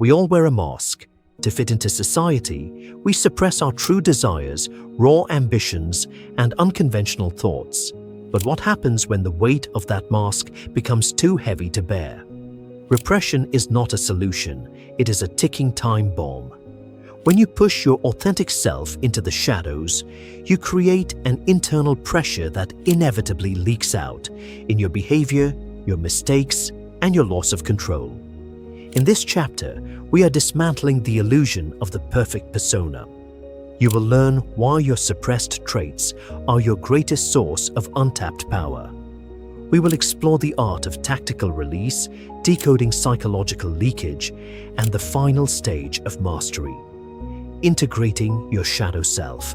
We all wear a mask. To fit into society, we suppress our true desires, raw ambitions, and unconventional thoughts. But what happens when the weight of that mask becomes too heavy to bear? Repression is not a solution, it is a ticking time bomb. When you push your authentic self into the shadows, you create an internal pressure that inevitably leaks out in your behavior, your mistakes, and your loss of control. In this chapter, we are dismantling the illusion of the perfect persona. You will learn why your suppressed traits are your greatest source of untapped power. We will explore the art of tactical release, decoding psychological leakage, and the final stage of mastery, integrating your shadow self.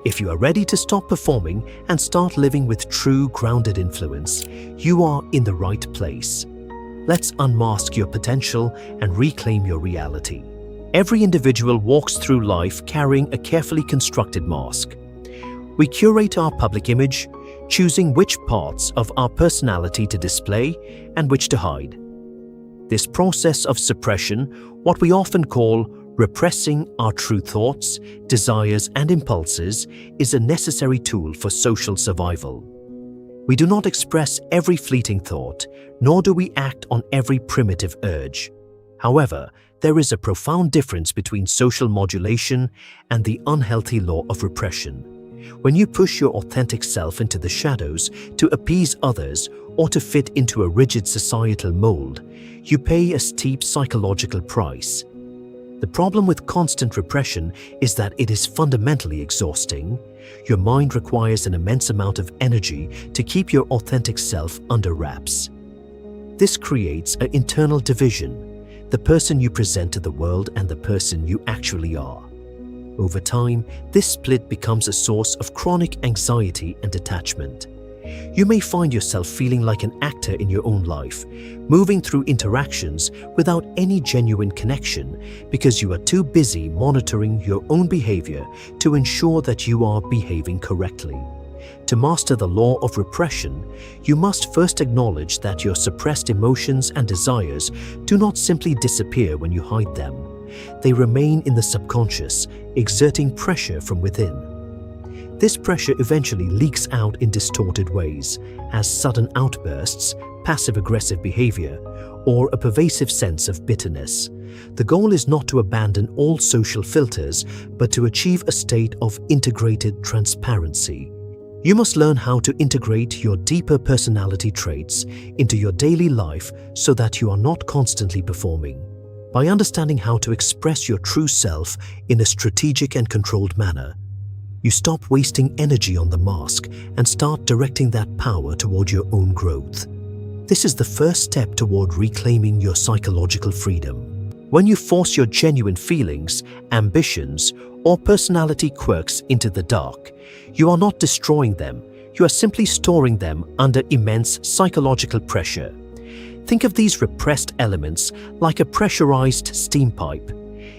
If you are ready to stop performing and start living with true grounded influence, you are in the right place. Let's unmask your potential and reclaim your reality. Every individual walks through life carrying a carefully constructed mask. We curate our public image, choosing which parts of our personality to display and which to hide. This process of suppression, what we often call repressing our true thoughts, desires, and impulses, is a necessary tool for social survival. We do not express every fleeting thought, nor do we act on every primitive urge. However, there is a profound difference between social modulation and the unhealthy law of repression. When you push your authentic self into the shadows to appease others or to fit into a rigid societal mold, you pay a steep psychological price. The problem with constant repression is that it is fundamentally exhausting. Your mind requires an immense amount of energy to keep your authentic self under wraps. This creates an internal division, the person you present to the world and the person you actually are. Over time, this split becomes a source of chronic anxiety and detachment. You may find yourself feeling like an actor in your own life, moving through interactions without any genuine connection because you are too busy monitoring your own behavior to ensure that you are behaving correctly. To master the law of repression, you must first acknowledge that your suppressed emotions and desires do not simply disappear when you hide them. They remain in the subconscious, exerting pressure from within. This pressure eventually leaks out in distorted ways, as sudden outbursts, passive-aggressive behavior, or a pervasive sense of bitterness. The goal is not to abandon all social filters, but to achieve a state of integrated transparency. You must learn how to integrate your deeper personality traits into your daily life so that you are not constantly performing. By understanding how to express your true self in a strategic and controlled manner, you stop wasting energy on the mask and start directing that power toward your own growth. This is the first step toward reclaiming your psychological freedom. When you force your genuine feelings, ambitions, or personality quirks into the dark, you are not destroying them, you are simply storing them under immense psychological pressure. Think of these repressed elements like a pressurized steam pipe.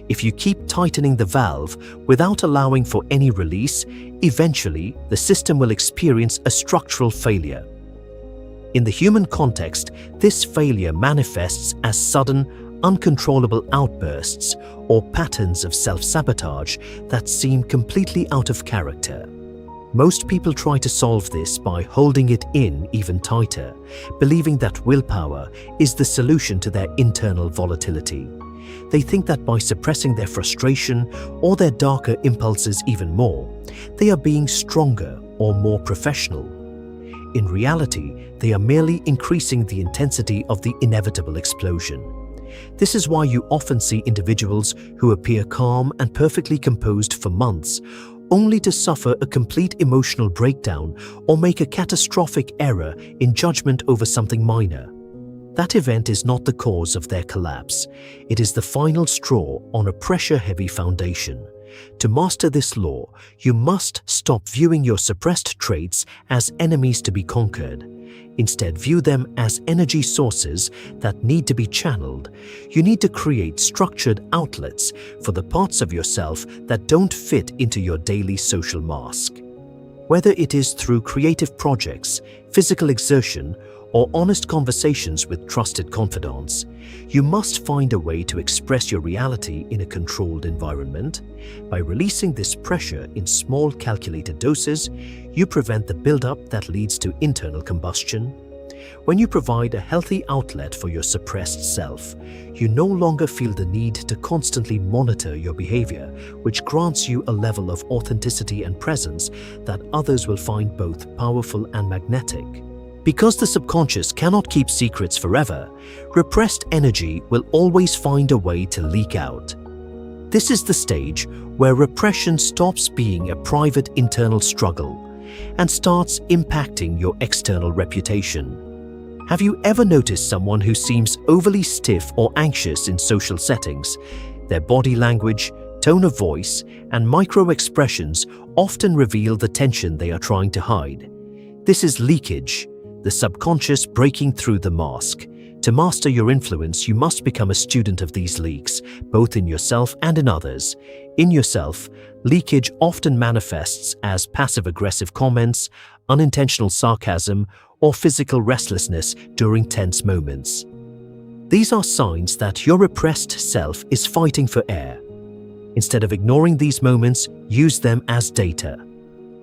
If you keep tightening the valve without allowing for any release, eventually the system will experience a structural failure. In the human context, this failure manifests as sudden, uncontrollable outbursts or patterns of self-sabotage that seem completely out of character. Most people try to solve this by holding it in even tighter, believing that willpower is the solution to their internal volatility. They think that by suppressing their frustration or their darker impulses even more, they are being stronger or more professional. In reality, they are merely increasing the intensity of the inevitable explosion. This is why you often see individuals who appear calm and perfectly composed for months, only to suffer a complete emotional breakdown or make a catastrophic error in judgment over something minor. That event is not the cause of their collapse. It is the final straw on a pressure-heavy foundation. To master this law, you must stop viewing your suppressed traits as enemies to be conquered. Instead, view them as energy sources that need to be channeled. You need to create structured outlets for the parts of yourself that don't fit into your daily social mask. Whether it is through creative projects, physical exertion, or honest conversations with trusted confidants. You must find a way to express your reality in a controlled environment. By releasing this pressure in small calculated doses, you prevent the buildup that leads to internal combustion. When you provide a healthy outlet for your suppressed self, you no longer feel the need to constantly monitor your behavior, which grants you a level of authenticity and presence that others will find both powerful and magnetic. Because the subconscious cannot keep secrets forever, repressed energy will always find a way to leak out. This is the stage where repression stops being a private internal struggle and starts impacting your external reputation. Have you ever noticed someone who seems overly stiff or anxious in social settings? Their body language, tone of voice, and micro-expressions often reveal the tension they are trying to hide. This is leakage, the subconscious breaking through the mask. To master your influence, you must become a student of these leaks, both in yourself and in others. In yourself, leakage often manifests as passive-aggressive comments, unintentional sarcasm, or physical restlessness during tense moments. These are signs that your repressed self is fighting for air. Instead of ignoring these moments, use them as data.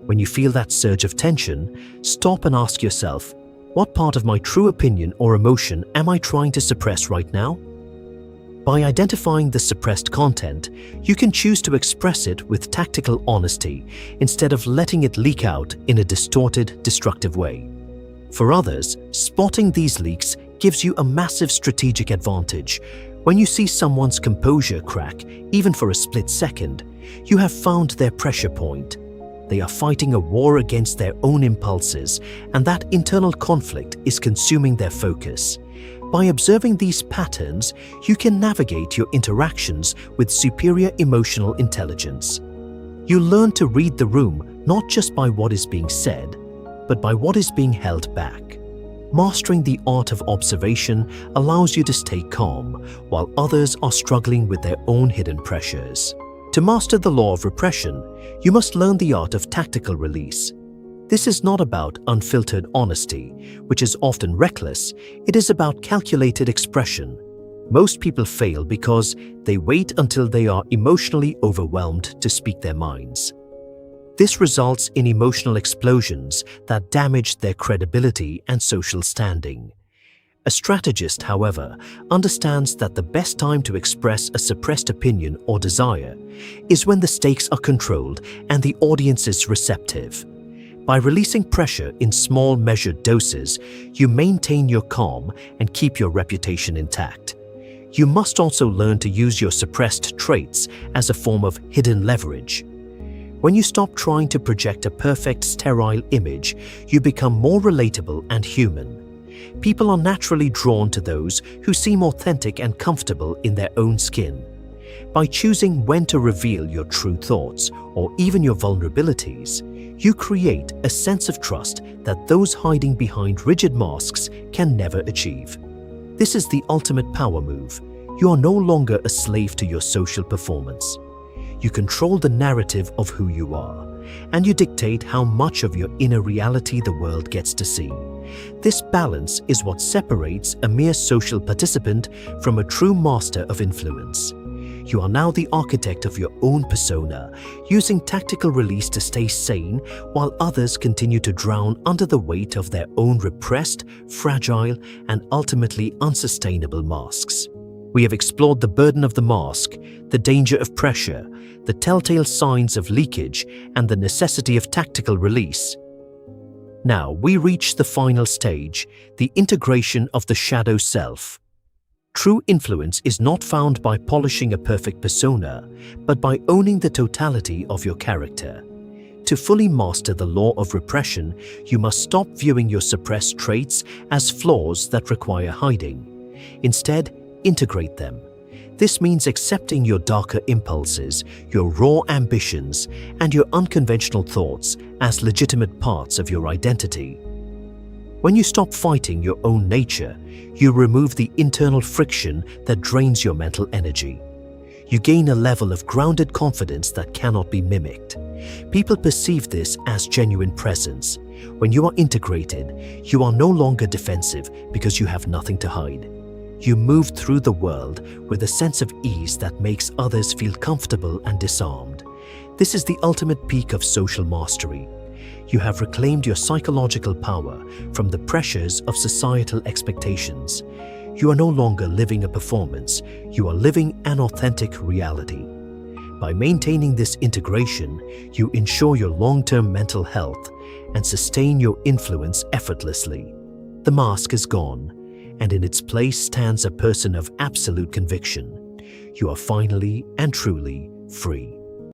When you feel that surge of tension, stop and ask yourself, what part of my true opinion or emotion am I trying to suppress right now? By identifying the suppressed content, you can choose to express it with tactical honesty instead of letting it leak out in a distorted, destructive way. For others, spotting these leaks gives you a massive strategic advantage. When you see someone's composure crack, even for a split second, you have found their pressure point. They are fighting a war against their own impulses, and that internal conflict is consuming their focus. By observing these patterns, you can navigate your interactions with superior emotional intelligence. You learn to read the room not just by what is being said, but by what is being held back. Mastering the art of observation allows you to stay calm while others are struggling with their own hidden pressures. To master the law of repression, you must learn the art of tactical release. This is not about unfiltered honesty, which is often reckless. It is about calculated expression. Most people fail because they wait until they are emotionally overwhelmed to speak their minds. This results in emotional explosions that damage their credibility and social standing. A strategist, however, understands that the best time to express a suppressed opinion or desire is when the stakes are controlled and the audience is receptive. By releasing pressure in small, measured doses, you maintain your calm and keep your reputation intact. You must also learn to use your suppressed traits as a form of hidden leverage. When you stop trying to project a perfect, sterile image, you become more relatable and human. People are naturally drawn to those who seem authentic and comfortable in their own skin. By choosing when to reveal your true thoughts or even your vulnerabilities, you create a sense of trust that those hiding behind rigid masks can never achieve. This is the ultimate power move. You are no longer a slave to your social performance. You control the narrative of who you are, and you dictate how much of your inner reality the world gets to see. This balance is what separates a mere social participant from a true master of influence. You are now the architect of your own persona, using tactical release to stay sane while others continue to drown under the weight of their own repressed, fragile, and ultimately unsustainable masks. We have explored the burden of the mask, the danger of pressure, the telltale signs of leakage, and the necessity of tactical release. Now we reach the final stage, the integration of the shadow self. True influence is not found by polishing a perfect persona, but by owning the totality of your character. To fully master the law of repression, you must stop viewing your suppressed traits as flaws that require hiding. Instead, integrate them. This means accepting your darker impulses, your raw ambitions, and your unconventional thoughts as legitimate parts of your identity. When you stop fighting your own nature, you remove the internal friction that drains your mental energy. You gain a level of grounded confidence that cannot be mimicked. People perceive this as genuine presence. When you are integrated, you are no longer defensive because you have nothing to hide. You move through the world with a sense of ease that makes others feel comfortable and disarmed. This is the ultimate peak of social mastery. You have reclaimed your psychological power from the pressures of societal expectations. You are no longer living a performance, you are living an authentic reality. By maintaining this integration, you ensure your long-term mental health and sustain your influence effortlessly. The mask is gone, and in its place stands a person of absolute conviction. You are finally and truly free.